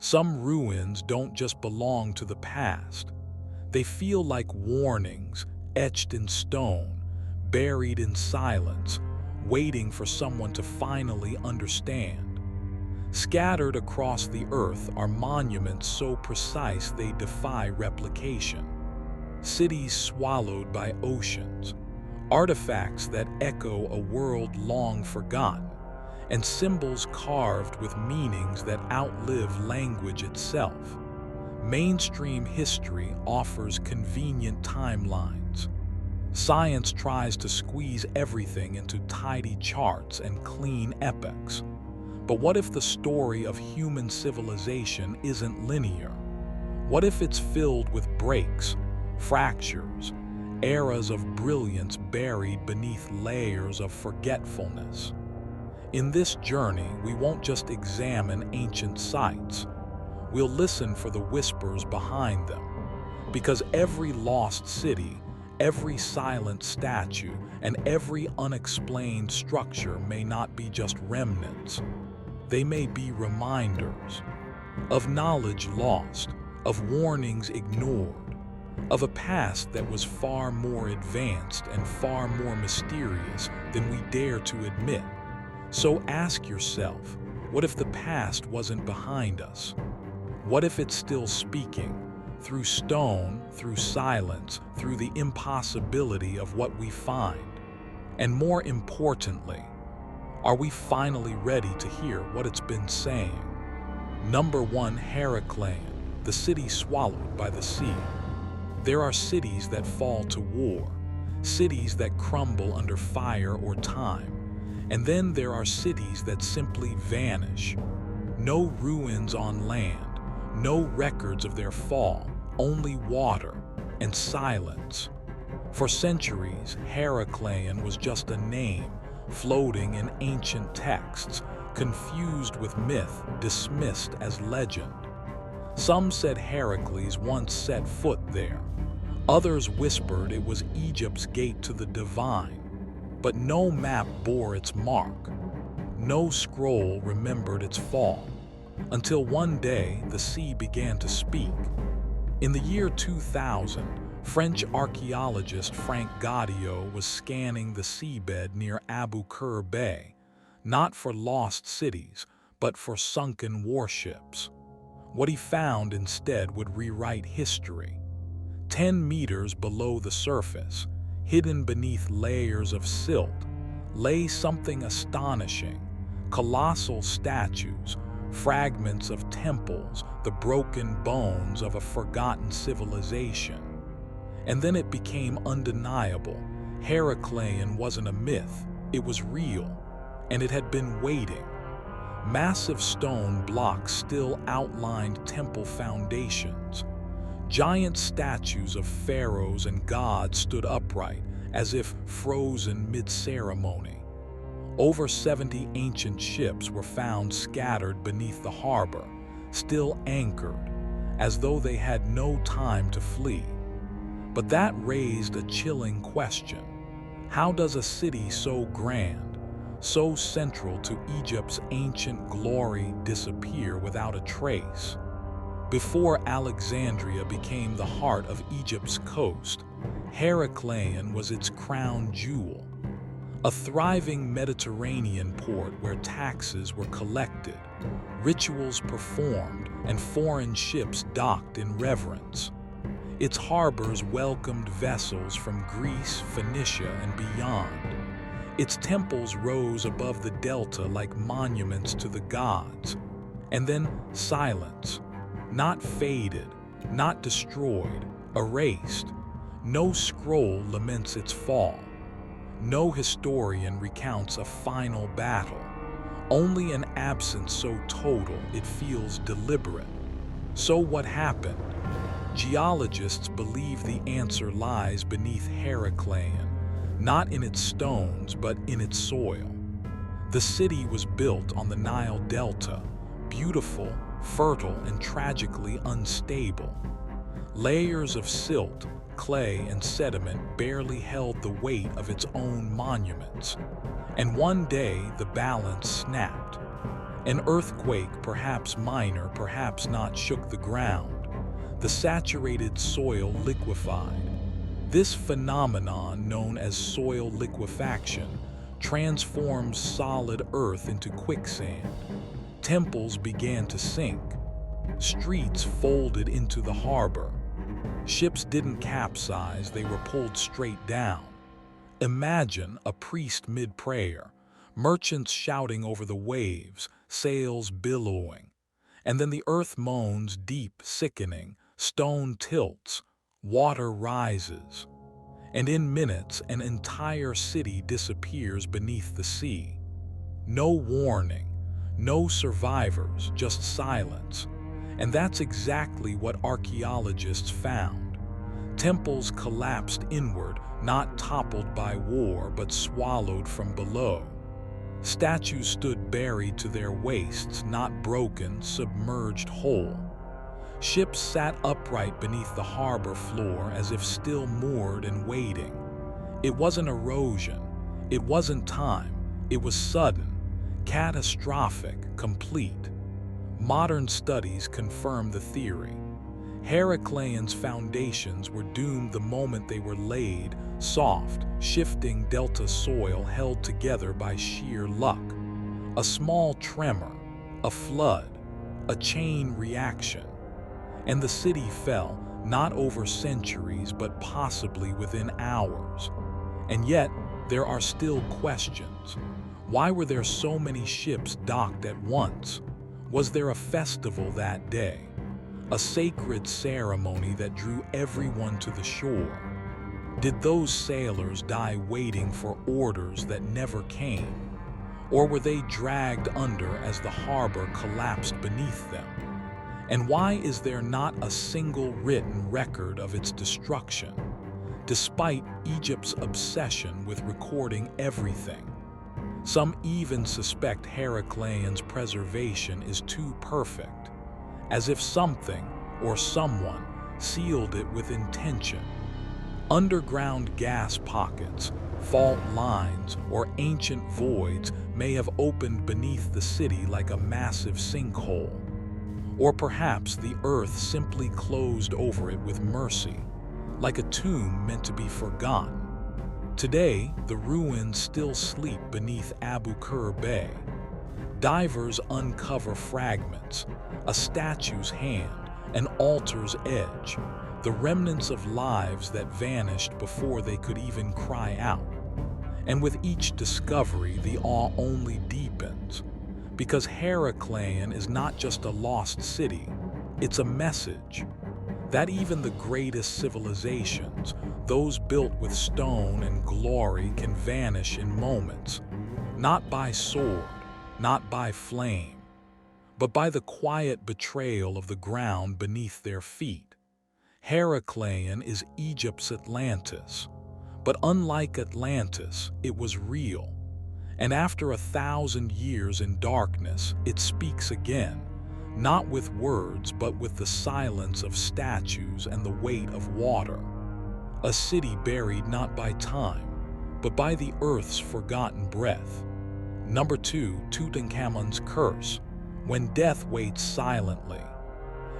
Some ruins don't just belong to the past. They feel like warnings, etched in stone, buried in silence, waiting for someone to finally understand. Scattered across the earth are monuments so precise they defy replication. Cities swallowed by oceans, artifacts that echo a world long forgotten, and symbols carved with meanings that outlive language itself. Mainstream history offers convenient timelines. Science tries to squeeze everything into tidy charts and clean epics. But what if the story of human civilization isn't linear? What if it's filled with breaks, fractures, eras of brilliance buried beneath layers of forgetfulness? In this journey, we won't just examine ancient sites. We'll listen for the whispers behind them. Because every lost city, every silent statue, and every unexplained structure may not be just remnants. They may be reminders of knowledge lost, of warnings ignored, of a past that was far more advanced and far more mysterious than we dare to admit. So ask yourself, what if the past wasn't behind us? What if it's still speaking, through stone, through silence, through the impossibility of what we find? And more importantly, are we finally ready to hear what it's been saying? Number 1, Heracleion, the city swallowed by the sea. There are cities that fall to war, cities that crumble under fire or time, and then there are cities that simply vanish. No ruins on land, no records of their fall, only water and silence. For centuries, Heracleion was just a name, floating in ancient texts, confused with myth, dismissed as legend. Some said Heracles once set foot there. Others whispered it was Egypt's gate to the divine. But no map bore its mark. No scroll remembered its fall. Until one day, the sea began to speak. In the year 2000, French archaeologist Frank Gaudio was scanning the seabed near Abu Qir Bay, not for lost cities, but for sunken warships. What he found instead would rewrite history. 10 meters below the surface, hidden beneath layers of silt, lay something astonishing: colossal statues, fragments of temples, the broken bones of a forgotten civilization. And then it became undeniable. Heracleion wasn't a myth, it was real, and it had been waiting. Massive stone blocks still outlined temple foundations. Giant statues of pharaohs and gods stood upright, as if frozen mid-ceremony. Over 70 ancient ships were found scattered beneath the harbor, still anchored, as though they had no time to flee. But that raised a chilling question. How does a city so grand, so central to Egypt's ancient glory, disappear without a trace? Before Alexandria became the heart of Egypt's coast, Heracleion was its crown jewel. A thriving Mediterranean port where taxes were collected, rituals performed, and foreign ships docked in reverence. Its harbors welcomed vessels from Greece, Phoenicia, and beyond. Its temples rose above the delta like monuments to the gods. And then silence. Not faded, not destroyed, erased. No scroll laments its fall. No historian recounts a final battle. Only an absence so total it feels deliberate. So what happened? Geologists believe the answer lies beneath Heracleion, not in its stones but in its soil. The city was built on the Nile Delta, beautiful, fertile, and tragically unstable. Layers of silt, clay, and sediment barely held the weight of its own monuments. And one day the balance snapped. An earthquake, perhaps minor, perhaps not, shook the ground. The saturated soil liquefied. This phenomenon, known as soil liquefaction, transforms solid earth into quicksand. Temples began to sink. Streets folded into the harbor. Ships didn't capsize, they were pulled straight down. Imagine a priest mid-prayer, merchants shouting over the waves, sails billowing. And then the earth moans deep, sickening, stone tilts, water rises. And in minutes, an entire city disappears beneath the sea. No warning, no survivors, just silence. And that's exactly what archaeologists found. Temples collapsed inward, not toppled by war, but swallowed from below. Statues stood buried to their waists, not broken, submerged whole. Ships sat upright beneath the harbor floor as if still moored and waiting. It wasn't erosion, it wasn't time, it was sudden, catastrophic, complete. Modern studies confirm the theory. Heracleon's foundations were doomed the moment they were laid, soft, shifting delta soil held together by sheer luck. A small tremor, a flood, a chain reaction. And the city fell, not over centuries, but possibly within hours. And yet, there are still questions. Why were there so many ships docked at once? Was there a festival that day? A sacred ceremony that drew everyone to the shore? Did those sailors die waiting for orders that never came? Or were they dragged under as the harbor collapsed beneath them? And why is there not a single written record of its destruction, despite Egypt's obsession with recording everything? Some even suspect Heracleon's preservation is too perfect, as if something or someone sealed it with intention. Underground gas pockets, fault lines, or ancient voids may have opened beneath the city like a massive sinkhole. Or perhaps the earth simply closed over it with mercy, like a tomb meant to be forgotten. Today, the ruins still sleep beneath Abu Qir Bay. Divers uncover fragments, a statue's hand, an altar's edge, the remnants of lives that vanished before they could even cry out. And with each discovery, the awe only deepens. Because Heracleion is not just a lost city, it's a message that even the greatest civilizations, those built with stone and glory, can vanish in moments, not by sword, not by flame, but by the quiet betrayal of the ground beneath their feet. Heracleion is Egypt's Atlantis, but unlike Atlantis, it was real. And after 1,000 years in darkness, it speaks again, not with words, but with the silence of statues and the weight of water. A city buried not by time, but by the earth's forgotten breath. Number 2, Tutenhamun's Curse, when death waits silently.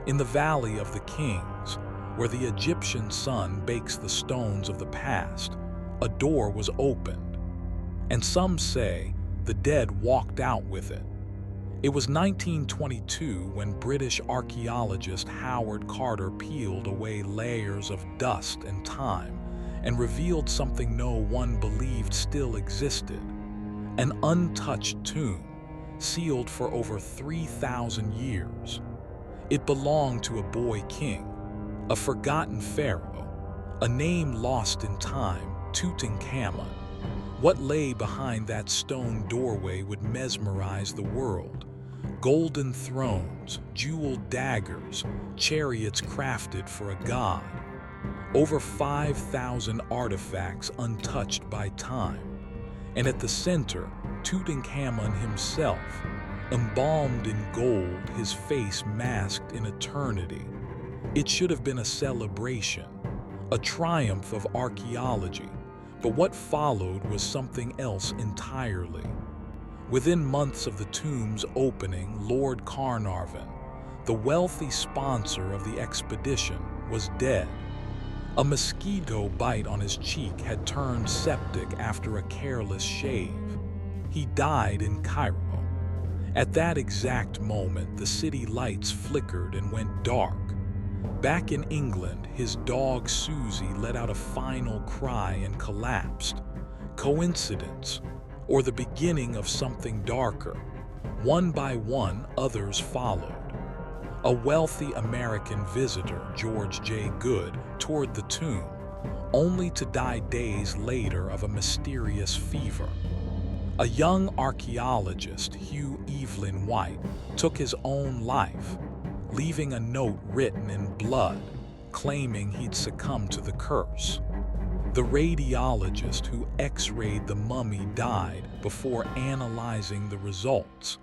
In the Valley of the Kings, where the Egyptian sun bakes the stones of the past, a door was opened. And some say the dead walked out with it. It was 1922 when British archaeologist Howard Carter peeled away layers of dust and time and revealed something no one believed still existed: an untouched tomb, sealed for over 3,000 years. It belonged to a boy king, a forgotten pharaoh, a name lost in time, Tutankhamun. What lay behind that stone doorway would mesmerize the world. Golden thrones, jeweled daggers, chariots crafted for a god. Over 5,000 artifacts untouched by time. And at the center, Tutankhamun himself, embalmed in gold, his face masked in eternity. It should have been a celebration, a triumph of archaeology. But what followed was something else entirely. Within months of the tomb's opening, Lord Carnarvon, the wealthy sponsor of the expedition, was dead. A mosquito bite on his cheek had turned septic after a careless shave. He died in Cairo. At that exact moment, the city lights flickered and went dark. Back in England, his dog Susie let out a final cry and collapsed. Coincidence, or the beginning of something darker? One by one, others followed. A wealthy American visitor, George J. Good, toured the tomb, only to die days later of a mysterious fever. A young archaeologist, Hugh Evelyn White, took his own life, leaving a note written in blood, claiming he'd succumbed to the curse. The radiologist who x-rayed the mummy died before analyzing the results.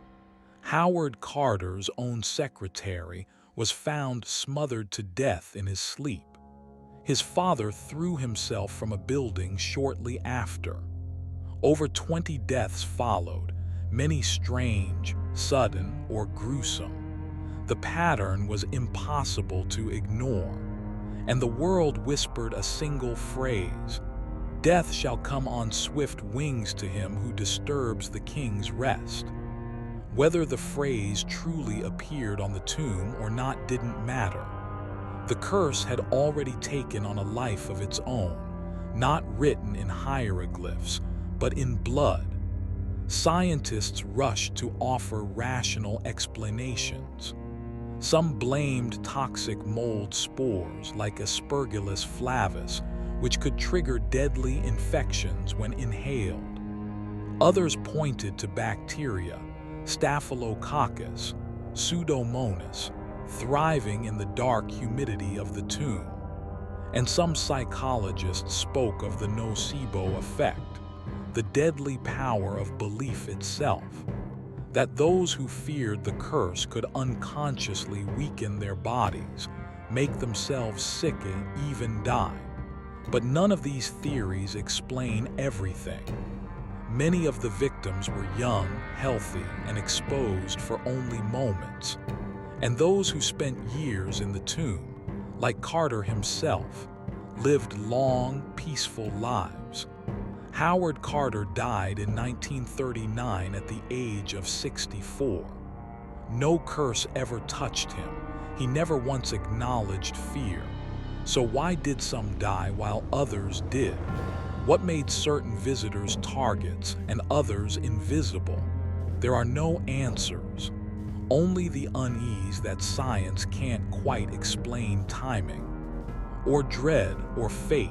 Howard Carter's own secretary was found smothered to death in his sleep. His father threw himself from a building shortly after. Over 20 deaths followed, many strange, sudden, or gruesome. The pattern was impossible to ignore, and the world whispered a single phrase: "Death shall come on swift wings to him who disturbs the king's rest." Whether the phrase truly appeared on the tomb or not didn't matter. The curse had already taken on a life of its own, not written in hieroglyphs, but in blood. Scientists rushed to offer rational explanations. Some blamed toxic mold spores like Aspergillus flavus, which could trigger deadly infections when inhaled. Others pointed to bacteria, Staphylococcus, Pseudomonas, thriving in the dark humidity of the tomb. And some psychologists spoke of the nocebo effect, the deadly power of belief itself, that those who feared the curse could unconsciously weaken their bodies, make themselves sick and even die. But none of these theories explain everything. Many of the victims were young, healthy, and exposed for only moments. And those who spent years in the tomb, like Carter himself, lived long, peaceful lives. Howard Carter died in 1939 at the age of 64. No curse ever touched him. He never once acknowledged fear. So why did some die while others did? What made certain visitors targets and others invisible? There are no answers. Only the unease that science can't quite explain: timing, or dread, or fate.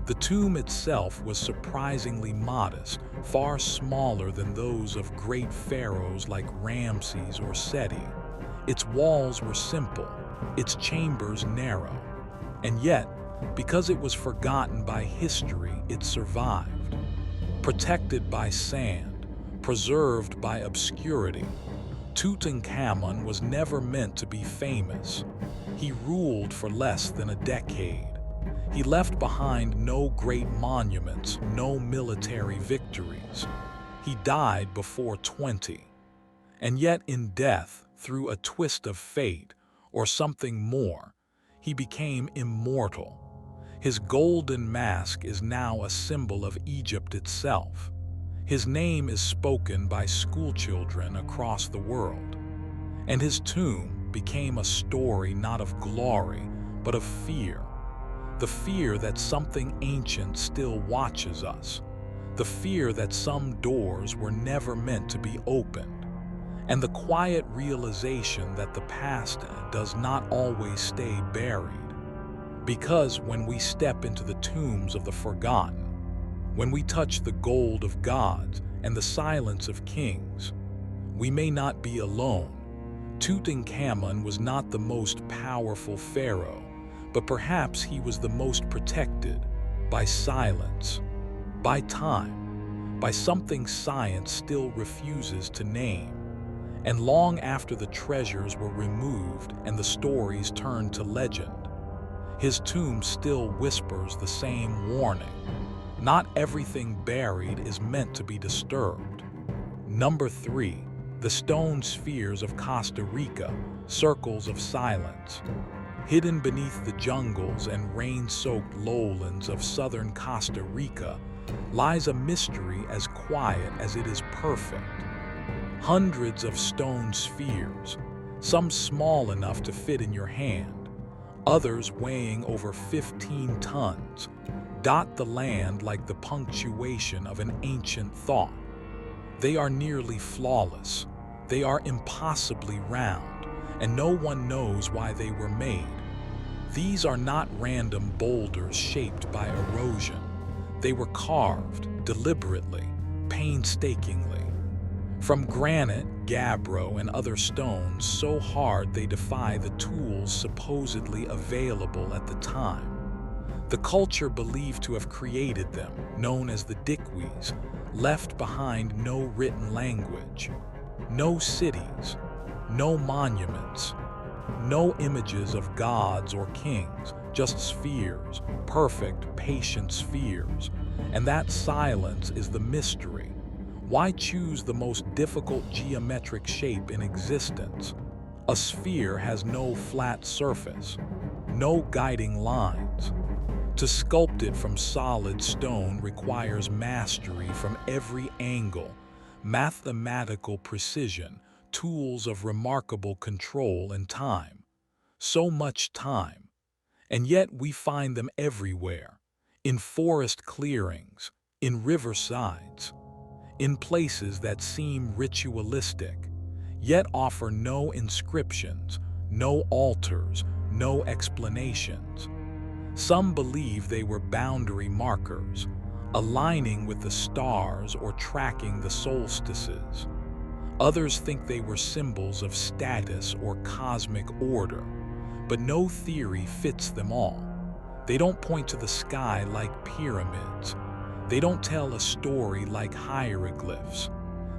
The tomb itself was surprisingly modest, far smaller than those of great pharaohs like Ramses or Seti. Its walls were simple, its chambers narrow. And yet, because it was forgotten by history, it survived. Protected by sand, preserved by obscurity, Tutankhamun was never meant to be famous. He ruled for less than a decade. He left behind no great monuments, no military victories. He died before 20. And yet in death, through a twist of fate, or something more, he became immortal. His golden mask is now a symbol of Egypt itself. His name is spoken by schoolchildren across the world. And his tomb became a story not of glory, but of fear. The fear that something ancient still watches us. The fear that some doors were never meant to be opened. And the quiet realization that the past does not always stay buried. Because when we step into the tombs of the forgotten, when we touch the gold of gods and the silence of kings, we may not be alone. Tutankhamun was not the most powerful pharaoh, but perhaps he was the most protected by silence, by time, by something science still refuses to name. And long after the treasures were removed and the stories turned to legend, his tomb still whispers the same warning. Not everything buried is meant to be disturbed. Number 3. The stone spheres of Costa Rica, circles of silence. Hidden beneath the jungles and rain-soaked lowlands of southern Costa Rica lies a mystery as quiet as it is perfect. Hundreds of stone spheres, some small enough to fit in your hand, others weighing over 15 tons, dot the land like the punctuation of an ancient thought. They are nearly flawless. They are impossibly round, and no one knows why they were made. These are not random boulders shaped by erosion. They were carved deliberately, painstakingly. From granite, gabbro, and other stones so hard they defy the tools supposedly available at the time. The culture believed to have created them, known as the Dikwis, left behind no written language, no cities, no monuments, no images of gods or kings, just spheres, perfect, patient spheres. And that silence is the mystery. Why choose the most difficult geometric shape in existence? A sphere has no flat surface, no guiding lines. To sculpt it from solid stone requires mastery from every angle, mathematical precision, tools of remarkable control and time. So much time. And yet we find them everywhere, in forest clearings, in riversides, in places that seem ritualistic, yet offer no inscriptions, no altars, no explanations. Some believe they were boundary markers, aligning with the stars or tracking the solstices. Others think they were symbols of status or cosmic order, but no theory fits them all. They don't point to the sky like pyramids. They don't tell a story like hieroglyphs.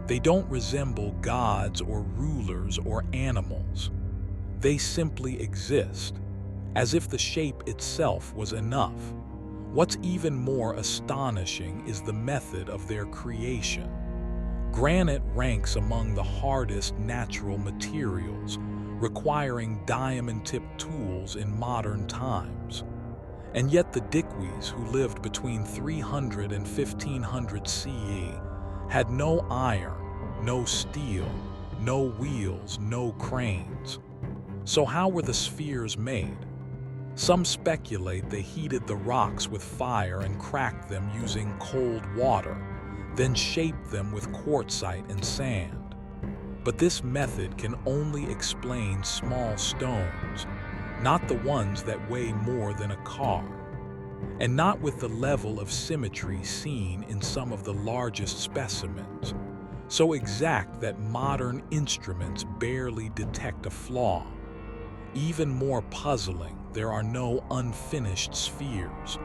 They don't resemble gods or rulers or animals. They simply exist, as if the shape itself was enough. What's even more astonishing is the method of their creation. Granite ranks among the hardest natural materials, requiring diamond-tipped tools in modern times. And yet the Dikwis, who lived between 300 and 1500 CE, had no iron, no steel, no wheels, no cranes. So how were the spheres made? Some speculate they heated the rocks with fire and cracked them using cold water, then shaped them with quartzite and sand. But this method can only explain small stones, not the ones that weigh more than a car, and not with the level of symmetry seen in some of the largest specimens, so exact that modern instruments barely detect a flaw. Even more puzzling, there are no unfinished spheres,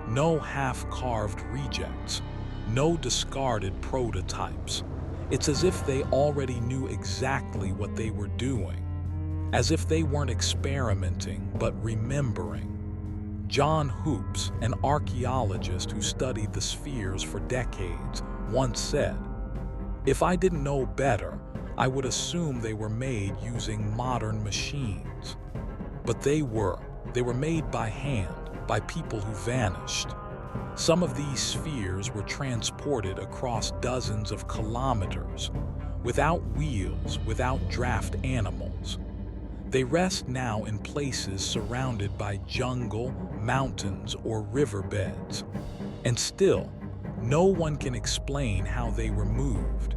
no half-carved rejects, no discarded prototypes. It's as if they already knew exactly what they were doing, as if they weren't experimenting but remembering. John Hoops, an archaeologist who studied the spheres for decades, once said, "If I didn't know better, I would assume they were made using modern machines." But they were made by hand, by people who vanished. Some of these spheres were transported across dozens of kilometers, without wheels, without draft animals. They rest now in places surrounded by jungle, mountains, or riverbeds. And still, no one can explain how they were moved.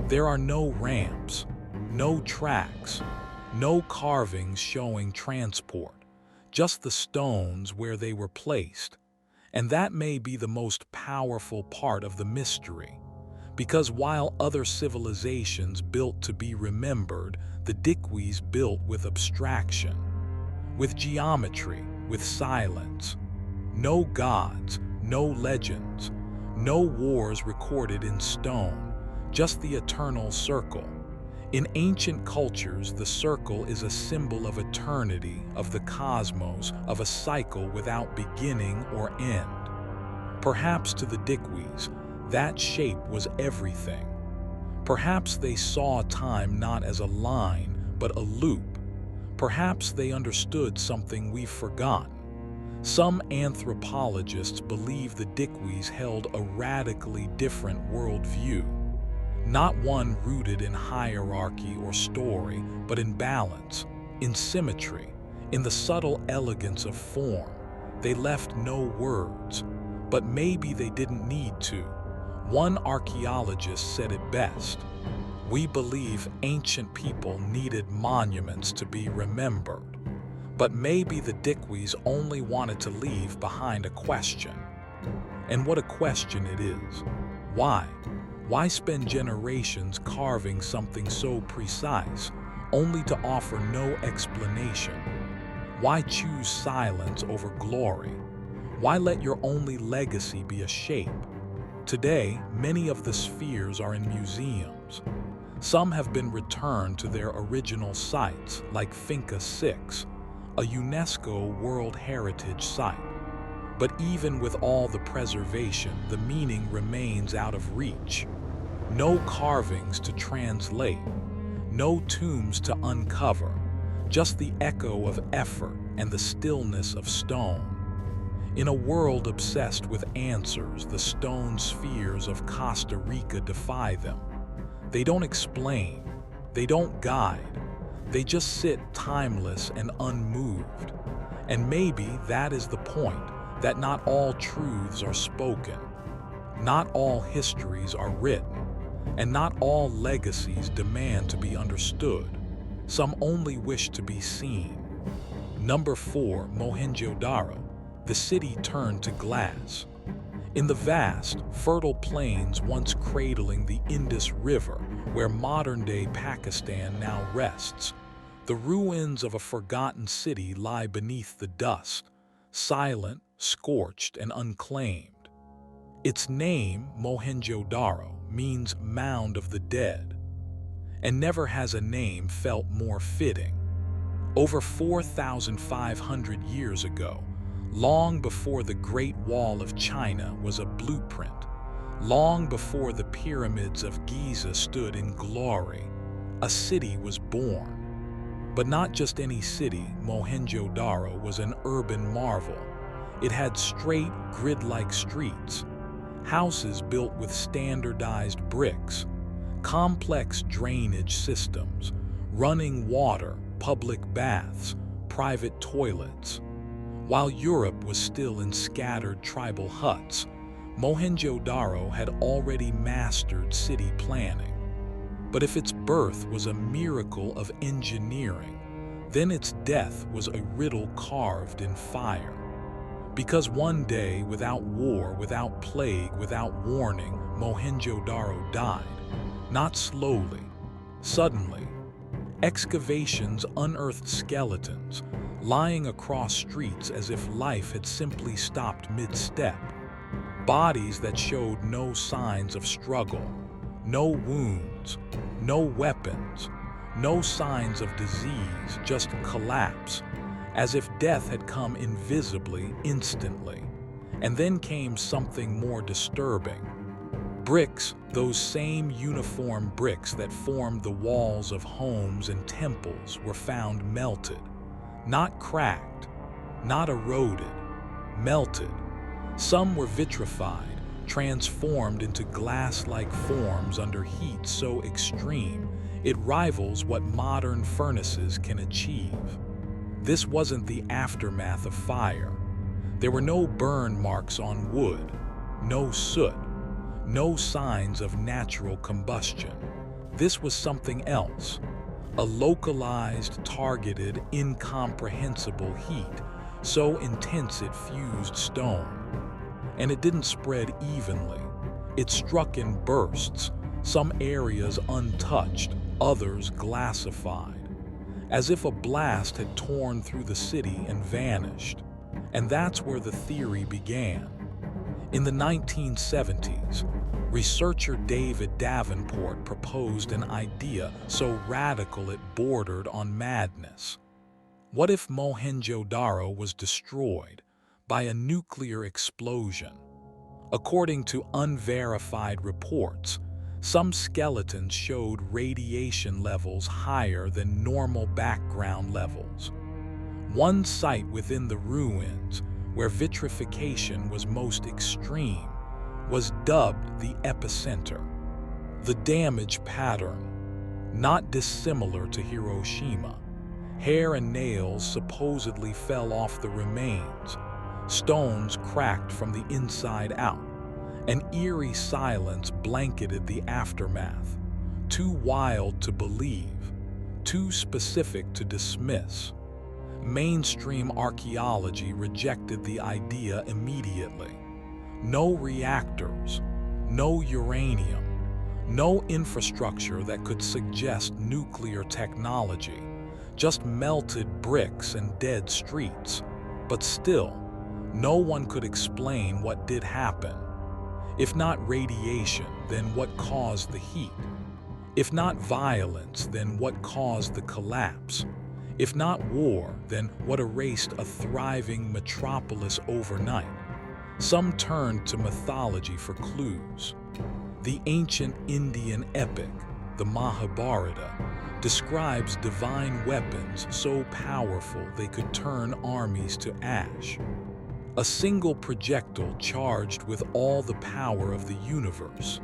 There are no ramps, no tracks, no carvings showing transport, just the stones where they were placed. And that may be the most powerful part of the mystery, because while other civilizations built to be remembered, the Dikwis built with abstraction, with geometry, with silence. No gods, no legends, no wars recorded in stone, just the eternal circle. In ancient cultures, the circle is a symbol of eternity, of the cosmos, of a cycle without beginning or end. Perhaps to the Dikwis, that shape was everything. Perhaps they saw time not as a line, but a loop. Perhaps they understood something we've forgotten. Some anthropologists believe the Dikwis held a radically different worldview, not one rooted in hierarchy or story, but in balance, in symmetry, in the subtle elegance of form. They left no words, but maybe they didn't need to. One archaeologist said it best: "We believe ancient people needed monuments to be remembered. But maybe the Dikwis only wanted to leave behind a question." And what a question it is. Why? Why spend generations carving something so precise, only to offer no explanation? Why choose silence over glory? Why let your only legacy be a shape? Today, many of the spheres are in museums. Some have been returned to their original sites, like Finca 6, a UNESCO World Heritage Site. But even with all the preservation, the meaning remains out of reach. No carvings to translate, no tombs to uncover, just the echo of effort and the stillness of stone. In a world obsessed with answers, the stone spheres of Costa Rica defy them. They don't explain, they don't guide, they just sit timeless and unmoved. And maybe that is the point, that not all truths are spoken, not all histories are written, and not all legacies demand to be understood. Some only wish to be seen. Number 4, Mohenjo-Daro, the city turned to glass. In the vast, fertile plains once cradling the Indus River, where modern-day Pakistan now rests, the ruins of a forgotten city lie beneath the dust, silent, scorched, and unclaimed. Its name, Mohenjo-Daro, means mound of the dead, and never has a name felt more fitting. Over 4,500 years ago, long before the Great Wall of China was a blueprint, long before the pyramids of Giza stood in glory, a city was born. But not just any city, Mohenjo-Daro was an urban marvel. It had straight, grid-like streets, houses built with standardized bricks, complex drainage systems, running water, public baths, private toilets. While Europe was still in scattered tribal huts, Mohenjo-Daro had already mastered city planning. But if its birth was a miracle of engineering, then its death was a riddle carved in fire. Because one day, without war, without plague, without warning, Mohenjo-Daro died. Not slowly, suddenly. Excavations unearthed skeletons, lying across streets as if life had simply stopped mid-step. Bodies that showed no signs of struggle, no wounds, no weapons, no signs of disease, just collapse, as if death had come invisibly, instantly. And then came something more disturbing. Bricks, those same uniform bricks that formed the walls of homes and temples, were found melted. Not cracked, not eroded, melted. Some were vitrified, transformed into glass-like forms under heat so extreme it rivals what modern furnaces can achieve. This wasn't the aftermath of fire. There were no burn marks on wood, no soot, no signs of natural combustion. This was something else. A localized, targeted, incomprehensible heat, so intense it fused stone. And it didn't spread evenly. It struck in bursts, some areas untouched, others glassified, as if a blast had torn through the city and vanished. And that's where the theory began. In the 1970s, researcher David Davenport proposed an idea so radical it bordered on madness. What if Mohenjo-Daro was destroyed by a nuclear explosion? According to unverified reports, Some skeletons showed radiation levels higher than normal background levels. One site within the ruins, where vitrification was most extreme, was dubbed the epicenter. The damage pattern, not dissimilar to Hiroshima. Hair and nails supposedly fell off the remains. Stones cracked from the inside out. An eerie silence blanketed the aftermath, too wild to believe, too specific to dismiss. Mainstream archaeology rejected the idea immediately. No reactors, no uranium, no infrastructure that could suggest nuclear technology, just melted bricks and dead streets. But still, no one could explain what did happen. If not radiation, then what caused the heat? If not violence, then what caused the collapse? If not war, then what erased a thriving metropolis overnight? Some turned to mythology for clues. The ancient Indian epic, the Mahabharata, describes divine weapons so powerful they could turn armies to ash. A single projectile charged with all the power of the universe.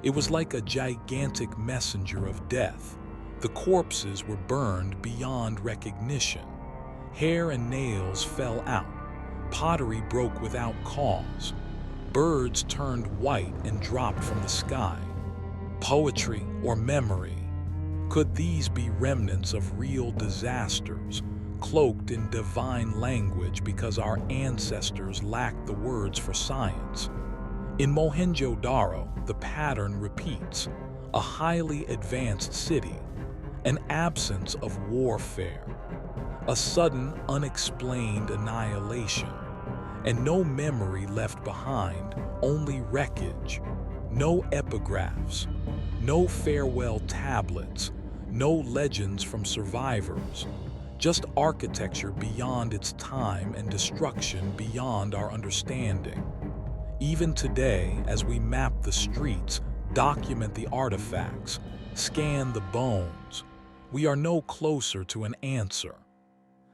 It was like a gigantic messenger of death. The corpses were burned beyond recognition. Hair and nails fell out. Pottery broke without cause. Birds turned white and dropped from the sky. Poetry or memory? Could these be remnants of real disasters, cloaked in divine language because our ancestors lacked the words for science? In Mohenjo-Daro, the pattern repeats: a highly advanced city, an absence of warfare, a sudden, unexplained annihilation, and no memory left behind, only wreckage. No epigraphs, no farewell tablets, no legends from survivors. Just architecture beyond its time and destruction beyond our understanding. Even today, as we map the streets, document the artifacts, scan the bones, we are no closer to an answer.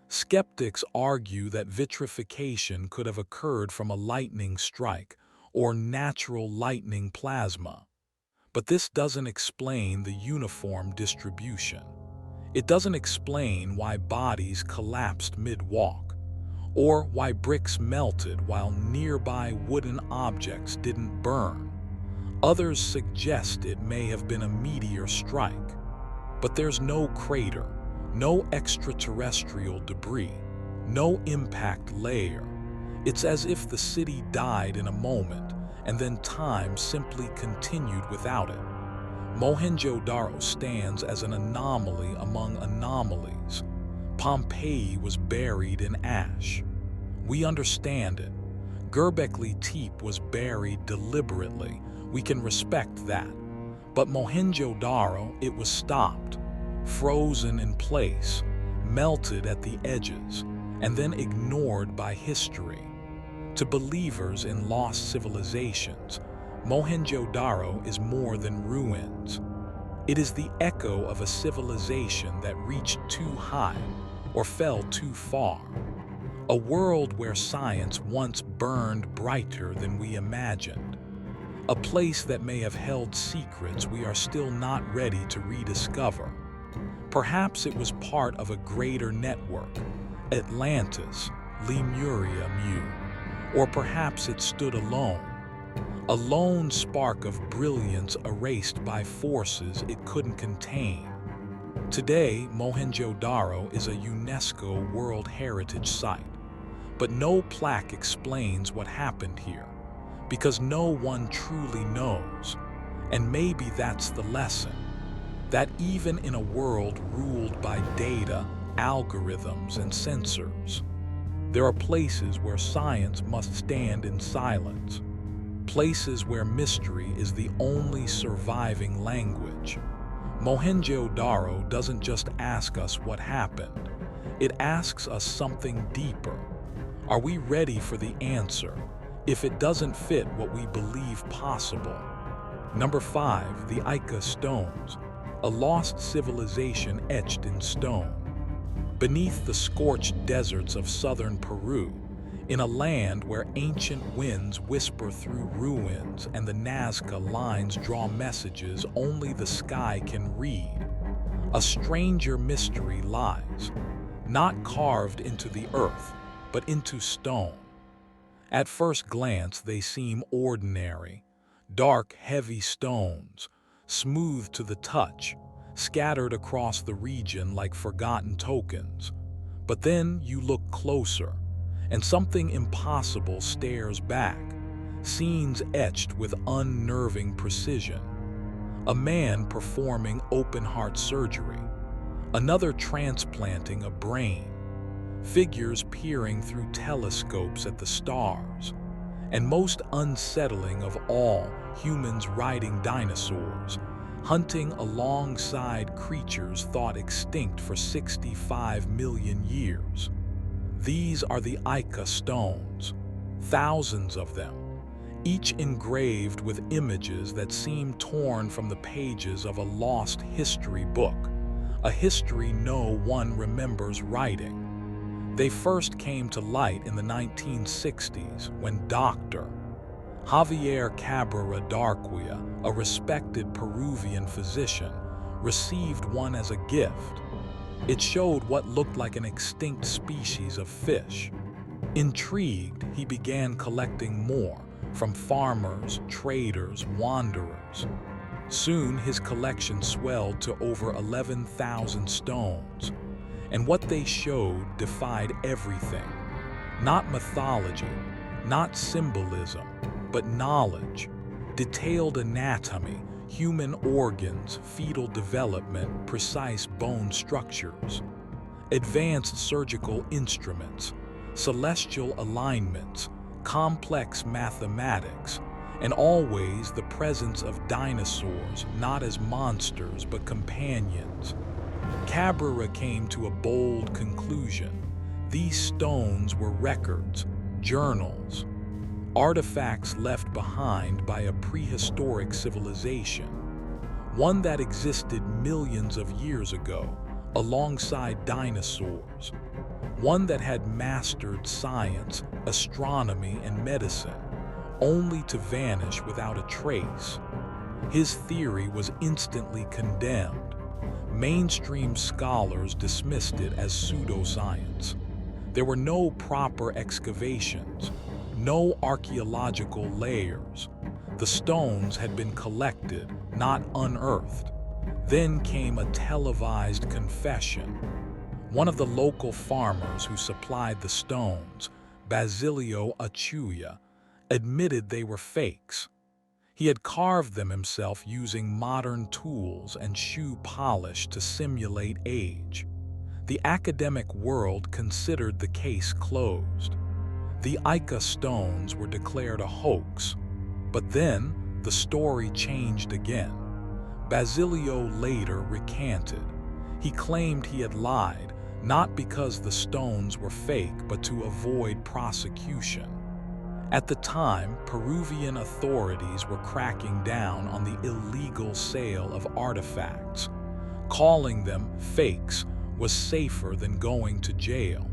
Skeptics argue that vitrification could have occurred from a lightning strike or natural lightning plasma. But this doesn't explain the uniform distribution. It doesn't explain why bodies collapsed mid-walk, or why bricks melted while nearby wooden objects didn't burn. Others suggest it may have been a meteor strike. But there's no crater, no extraterrestrial debris, no impact layer. It's as if the city died in a moment, and then time simply continued without it. Mohenjo-Daro stands as an anomaly among anomalies. Pompeii was buried in ash. We understand it. Gerbeckley Teep was buried deliberately. We can respect that. But Mohenjo-Daro, it was stopped, frozen in place, melted at the edges, and then ignored by history. To believers in lost civilizations, Mohenjo-Daro is more than ruins. It is the echo of a civilization that reached too high or fell too far. A world where science once burned brighter than we imagined. A place that may have held secrets we are still not ready to rediscover. Perhaps it was part of a greater network, Atlantis, Lemuria, Mu. Or perhaps it stood alone. A lone spark of brilliance erased by forces it couldn't contain. Today, Mohenjo-Daro is a UNESCO World Heritage Site, but no plaque explains what happened here, because no one truly knows. And maybe that's the lesson, that even in a world ruled by data, algorithms, and sensors, there are places where science must stand in silence. Places where mystery is the only surviving language. Mohenjo-Daro doesn't just ask us what happened. It asks us something deeper. Are we ready for the answer, if it doesn't fit what we believe possible? Number 5, the Aika Stones, a lost civilization etched in stone. Beneath the scorched deserts of southern Peru, in a land where ancient winds whisper through ruins and the Nazca lines draw messages only the sky can read, a stranger mystery lies, not carved into the earth, but into stone. At first glance, they seem ordinary, dark, heavy stones, smooth to the touch, scattered across the region like forgotten tokens. But then you look closer, and something impossible stares back, scenes etched with unnerving precision. A man performing open-heart surgery, another transplanting a brain, figures peering through telescopes at the stars, and most unsettling of all, humans riding dinosaurs, hunting alongside creatures thought extinct for 65 million years. These are the Aika Stones, thousands of them, each engraved with images that seem torn from the pages of a lost history book, a history no one remembers writing. They first came to light in the 1960s when Dr. Javier Cabrera Darquia, a respected Peruvian physician, received one as a gift. It showed what looked like an extinct species of fish. Intrigued, he began collecting more from farmers, traders, wanderers. Soon his collection swelled to over 11,000 stones, and what they showed defied everything. Not mythology, not symbolism, but knowledge, detailed anatomy, human organs, fetal development, precise bone structures, advanced surgical instruments, celestial alignments, complex mathematics, and always the presence of dinosaurs, not as monsters but companions. Cabrera came to a bold conclusion. These stones were records, journals, artifacts left behind by a prehistoric civilization, one that existed millions of years ago alongside dinosaurs, one that had mastered science, astronomy, and medicine, only to vanish without a trace. His theory was instantly condemned. Mainstream scholars dismissed it as pseudoscience. There were no proper excavations, no archaeological layers. The stones had been collected, not unearthed. Then came a televised confession. One of the local farmers who supplied the stones, Basilio Achuya, admitted they were fakes. He had carved them himself using modern tools and shoe polish to simulate age. The academic world considered the case closed. The Aika stones were declared a hoax, but then the story changed again. Basilio later recanted. He claimed he had lied, not because the stones were fake, but to avoid prosecution. At the time, Peruvian authorities were cracking down on the illegal sale of artifacts. Calling them fakes was safer than going to jail.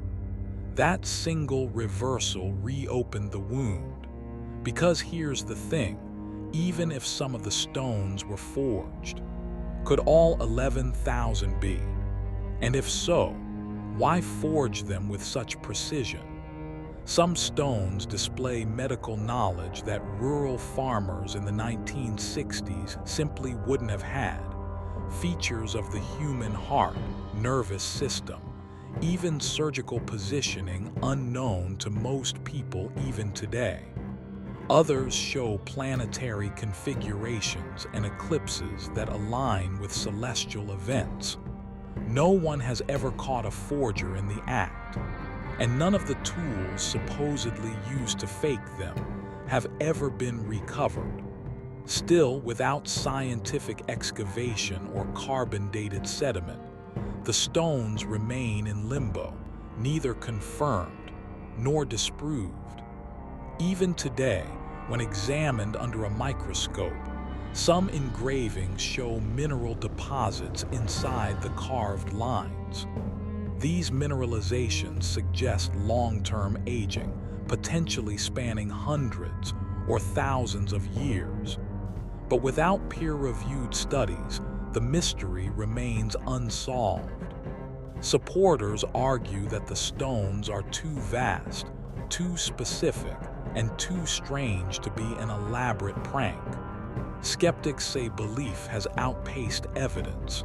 That single reversal reopened the wound. Because here's the thing, even if some of the stones were forged, could all 11,000 be? And if so, why forge them with such precision? Some stones display medical knowledge that rural farmers in the 1960s simply wouldn't have had. Features of the human heart, nervous system, even surgical positioning unknown to most people even today. Others show planetary configurations and eclipses that align with celestial events. No one has ever caught a forger in the act, and none of the tools supposedly used to fake them have ever been recovered. Still, without scientific excavation or carbon-dated sediment, the stones remain in limbo, neither confirmed nor disproved. Even today, when examined under a microscope, Some engravings show mineral deposits inside the carved lines. These mineralizations suggest long-term aging, potentially spanning hundreds or thousands of years. But without peer-reviewed studies, the mystery remains unsolved. Supporters argue that the stones are too vast, too specific, and too strange to be an elaborate prank. Skeptics say belief has outpaced evidence,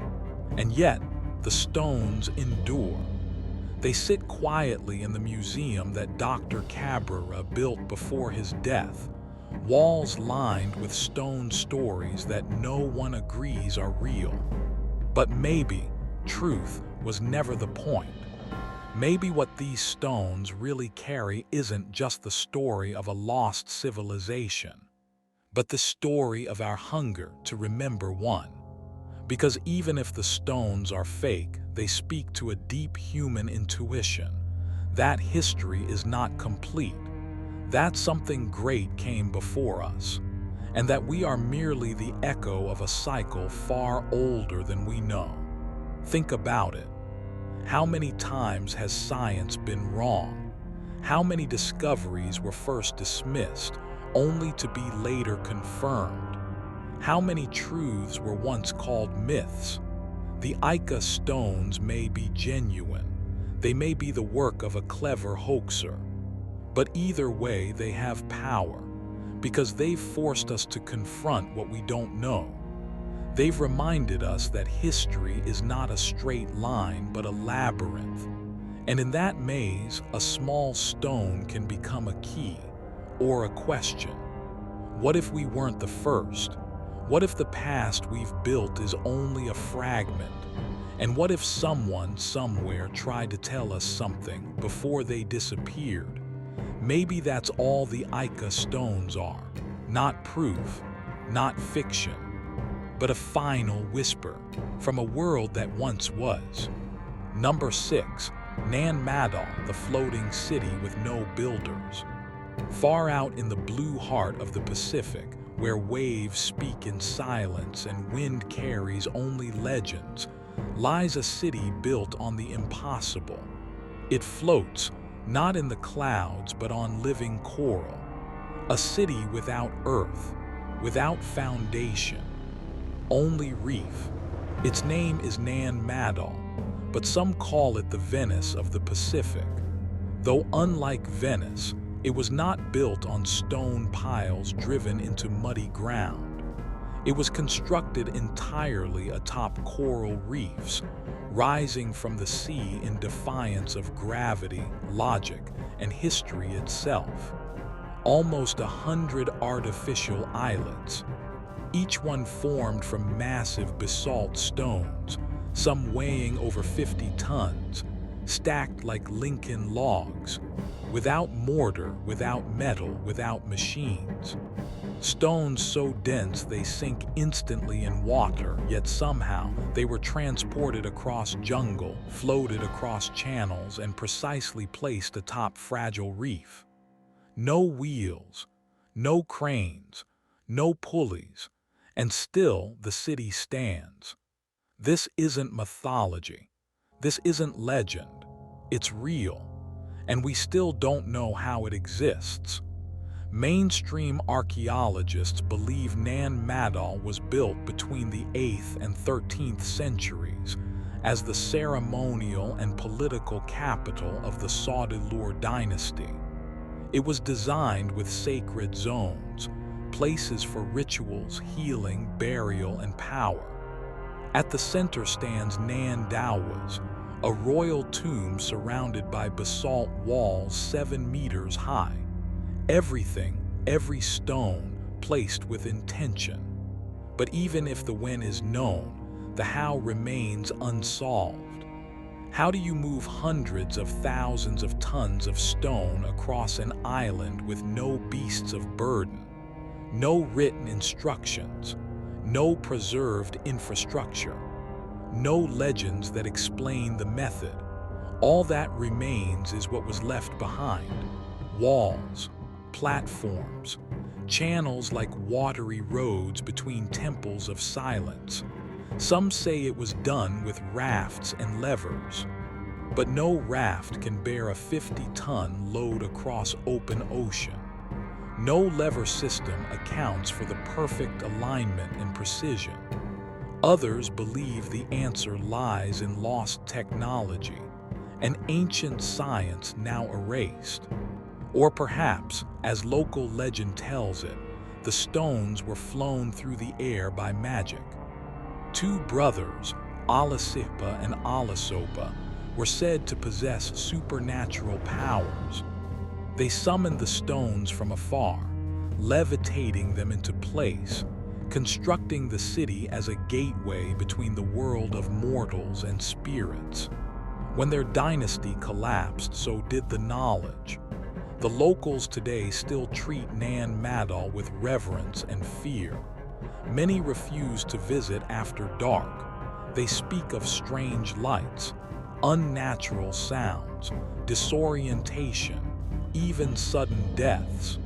and yet the stones endure. They sit quietly in the museum that Dr. Cabrera built before his death, walls lined with stone stories that no one agrees are real. But maybe truth was never the point. Maybe what these stones really carry isn't just the story of a lost civilization, but the story of our hunger to remember one. Because even if the stones are fake, they speak to a deep human intuition. That history is not complete, that something great came before us, and that we are merely the echo of a cycle far older than we know. Think about it. How many times has science been wrong? How many discoveries were first dismissed, only to be later confirmed? How many truths were once called myths? The Aika Stones may be genuine. They may be the work of a clever hoaxer. But either way, they have power, because they've forced us to confront what we don't know. They've reminded us that history is not a straight line, but a labyrinth. And in that maze, a small stone can become a key or a question. What if we weren't the first? What if the past we've built is only a fragment? And what if someone somewhere tried to tell us something before they disappeared? Maybe that's all the Aika Stones are. Not proof, not fiction, but a final whisper from a world that once was. Number 6, Nan Madol, the floating city with no builders. Far out in the blue heart of the Pacific, where waves speak in silence and wind carries only legends, lies a city built on the impossible. It floats, not in the clouds, but on living coral. A city without earth, without foundation, only reef. Its name is Nan Madol, but some call it the Venice of the Pacific. Though unlike Venice, it was not built on stone piles driven into muddy ground. It was constructed entirely atop coral reefs, rising from the sea in defiance of gravity, logic, and history itself. Almost 100 artificial islets, each one formed from massive basalt stones, some weighing over 50 tons, stacked like Lincoln logs, without mortar, without metal, without machines. Stones so dense they sink instantly in water, yet somehow they were transported across jungle, floated across channels, and precisely placed atop fragile reef. No wheels, no cranes, no pulleys, and still the city stands. This isn't mythology. This isn't legend. It's real, and we still don't know how it exists. Mainstream archaeologists believe Nan Madol was built between the 8th and 13th centuries as the ceremonial and political capital of the Saudelur dynasty. It was designed with sacred zones, places for rituals, healing, burial, and power. At the center stands Nan Dawas, a royal tomb surrounded by basalt walls 7 meters high. Everything, every stone, placed with intention. But even if the when is known, the how remains unsolved. How do you move hundreds of thousands of tons of stone across an island with no beasts of burden, no written instructions, no preserved infrastructure, no legends that explain the method? All that remains is what was left behind: walls, platforms, channels like watery roads between temples of silence. Some say it was done with rafts and levers. But no raft can bear a 50-ton load across open ocean. No lever system accounts for the perfect alignment and precision. Others believe the answer lies in lost technology, an ancient science now erased. Or perhaps, as local legend tells it, the stones were flown through the air by magic. Two brothers, Alasipa and Alasopa, were said to possess supernatural powers. They summoned the stones from afar, levitating them into place, constructing the city as a gateway between the world of mortals and spirits. When their dynasty collapsed, so did the knowledge. The locals today still treat Nan Madol with reverence and fear. Many refuse to visit after dark. They speak of strange lights, unnatural sounds, disorientation, even sudden deaths.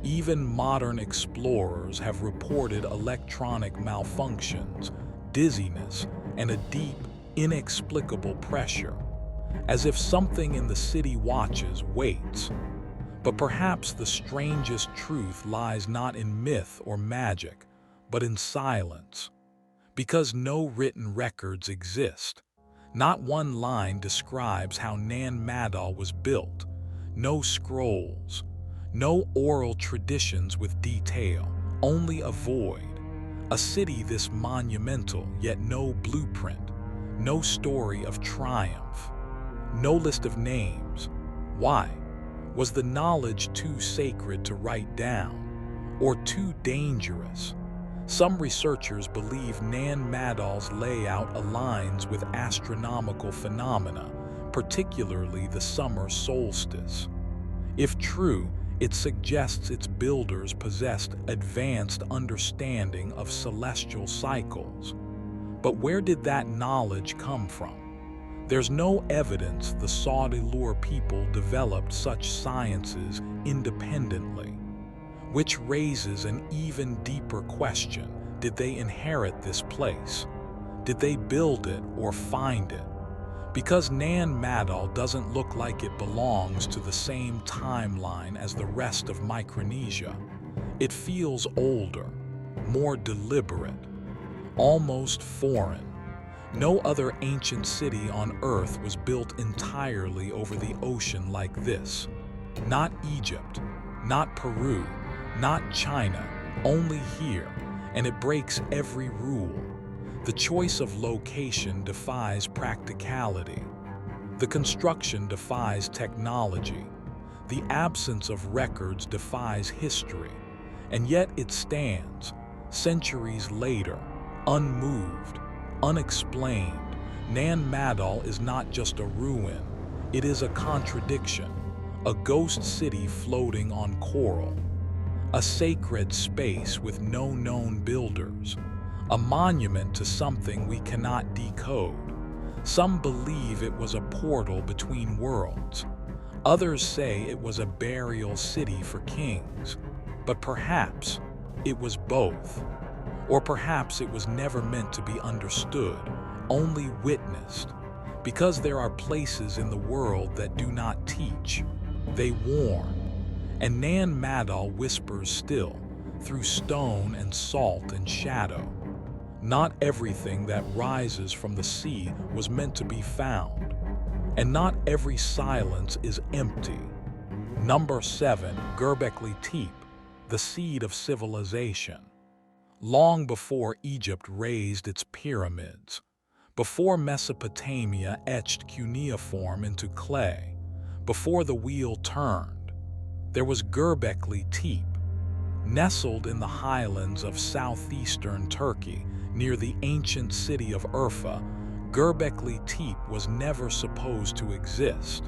Even modern explorers have reported electronic malfunctions, dizziness, and a deep, inexplicable pressure, as if something in the city watches, waits. But perhaps the strangest truth lies not in myth or magic, but in silence. Because no written records exist. Not one line describes how Nan Madol was built. No scrolls. No oral traditions with detail, only a void. A city this monumental, yet no blueprint. No story of triumph. No list of names. Why? Was the knowledge too sacred to write down? Or too dangerous? Some researchers believe Nan Madol's layout aligns with astronomical phenomena, particularly the summer solstice. If true, it suggests its builders possessed advanced understanding of celestial cycles. But where did that knowledge come from? There's no evidence the Saudi-Lure people developed such sciences independently. Which raises an even deeper question. Did they inherit this place? Did they build it or find it? Because Nan Madol doesn't look like it belongs to the same timeline as the rest of Micronesia. It feels older, more deliberate, almost foreign. No other ancient city on Earth was built entirely over the ocean like this. Not Egypt, not Peru, not China, only here, and it breaks every rule. The choice of location defies practicality. The construction defies technology. The absence of records defies history. And yet it stands, centuries later, unmoved, unexplained. Nan Madol is not just a ruin, it is a contradiction, a ghost city floating on coral, a sacred space with no known builders, a monument to something we cannot decode. Some believe it was a portal between worlds. Others say it was a burial city for kings. But perhaps it was both. Or perhaps it was never meant to be understood, only witnessed. Because there are places in the world that do not teach, they warn. And Nan Madol whispers still, through stone and salt and shadow. Not everything that rises from the sea was meant to be found. And not every silence is empty. Number 7, Gerbeckley Teep, the seed of civilization. Long before Egypt raised its pyramids, before Mesopotamia etched cuneiform into clay, before the wheel turned, there was Göbekli Tepe. Nestled in the highlands of southeastern Turkey, near the ancient city of Urfa, Gerbeckley Teep was never supposed to exist,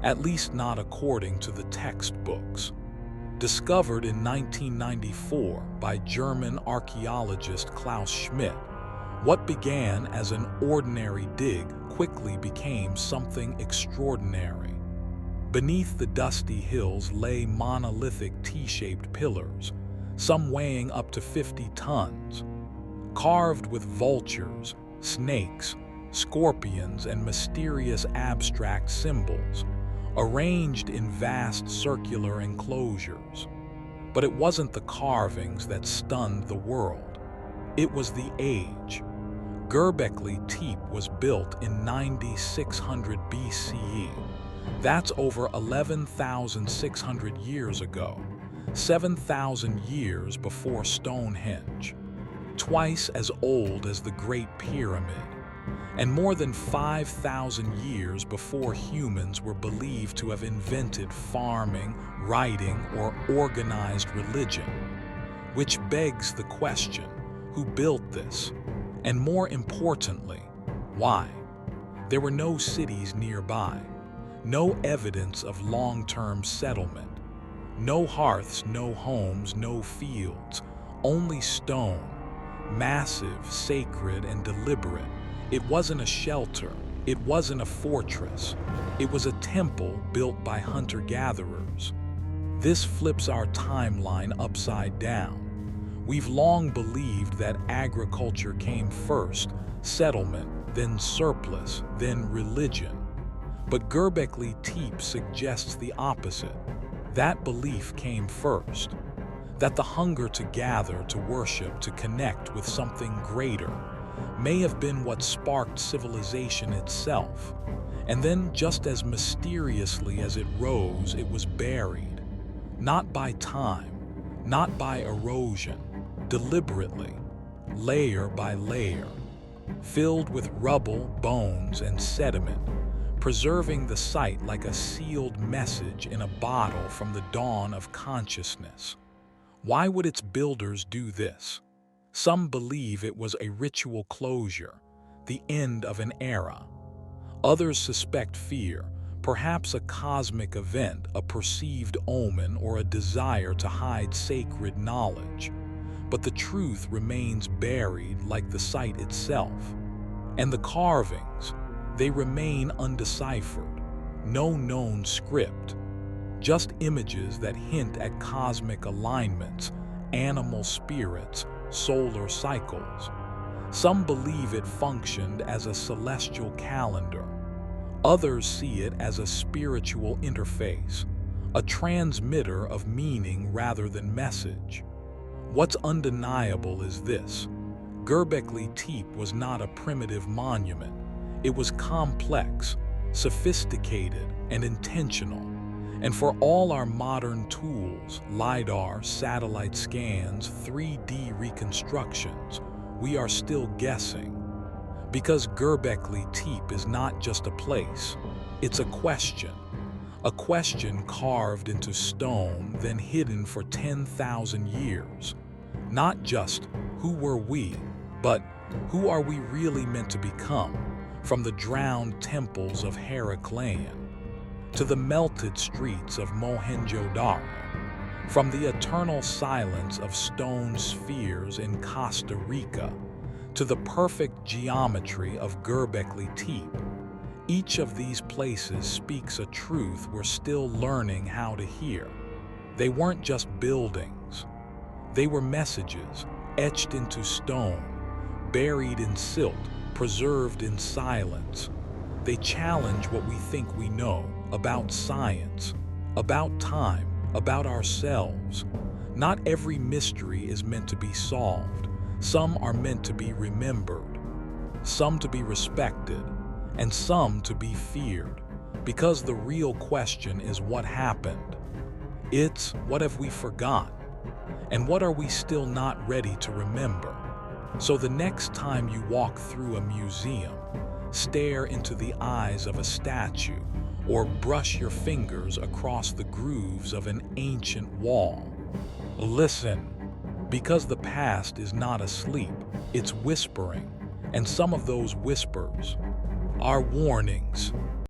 at least not according to the textbooks. Discovered in 1994 by German archaeologist Klaus Schmidt, what began as an ordinary dig quickly became something extraordinary. Beneath the dusty hills lay monolithic T-shaped pillars, some weighing up to 50 tons, carved with vultures, snakes, scorpions, and mysterious abstract symbols, arranged in vast circular enclosures. But it wasn't the carvings that stunned the world. It was the age. Gerbeckley Teep was built in 9600 BCE. That's over 11,600 years ago, 7,000 years before Stonehenge, twice as old as the Great Pyramid, and more than 5,000 years before humans were believed to have invented farming, writing, or organized religion. Which begs the question, who built this? And more importantly, why? There were no cities nearby, no evidence of long-term settlement, no hearths, no homes, no fields, only stone, massive, sacred, and deliberate. It wasn't a shelter, it wasn't a fortress, it was a temple built by hunter-gatherers. This flips our timeline upside down. We've long believed that agriculture came first, settlement, then surplus, then religion. But Gerbeckley Teep suggests the opposite. That belief came first. That the hunger to gather, to worship, to connect with something greater may have been what sparked civilization itself. And then, just as mysteriously as it rose, it was buried. Not by time, not by erosion, deliberately, layer by layer, filled with rubble, bones, and sediment, preserving the site like a sealed message in a bottle from the dawn of consciousness. Why would its builders do this? Some believe it was a ritual closure, the end of an era. Others suspect fear, perhaps a cosmic event, a perceived omen, or a desire to hide sacred knowledge. But the truth remains buried like the site itself. And the carvings, they remain undeciphered, no known script, just images that hint at cosmic alignments, animal spirits, solar cycles. Some believe it functioned as a celestial calendar. Others see it as a spiritual interface, a transmitter of meaning rather than message. What's undeniable is this: Gerbeckley Teep was not a primitive monument. It was complex, sophisticated, and intentional. And for all our modern tools, LiDAR, satellite scans, 3D reconstructions, we are still guessing. Because Gerbeckley Teep is not just a place, it's a question carved into stone, then hidden for 10,000 years. Not just who were we, but who are we really meant to become? From the drowned temples of Heracleion to the melted streets of Mohenjo-Daro, from the eternal silence of stone spheres in Costa Rica to the perfect geometry of Göbekli Teep. Each of these places speaks a truth we're still learning how to hear. They weren't just buildings. They were messages etched into stone, buried in silt, preserved in silence. They challenge what we think we know about science, about time, about ourselves. Not every mystery is meant to be solved. Some are meant to be remembered, some to be respected, and some to be feared. Because the real question is what happened. It's what have we forgotten? And what are we still not ready to remember? So the next time you walk through a museum, stare into the eyes of a statue, or brush your fingers across the grooves of an ancient wall, listen, because the past is not asleep, it's whispering, and some of those whispers are warnings.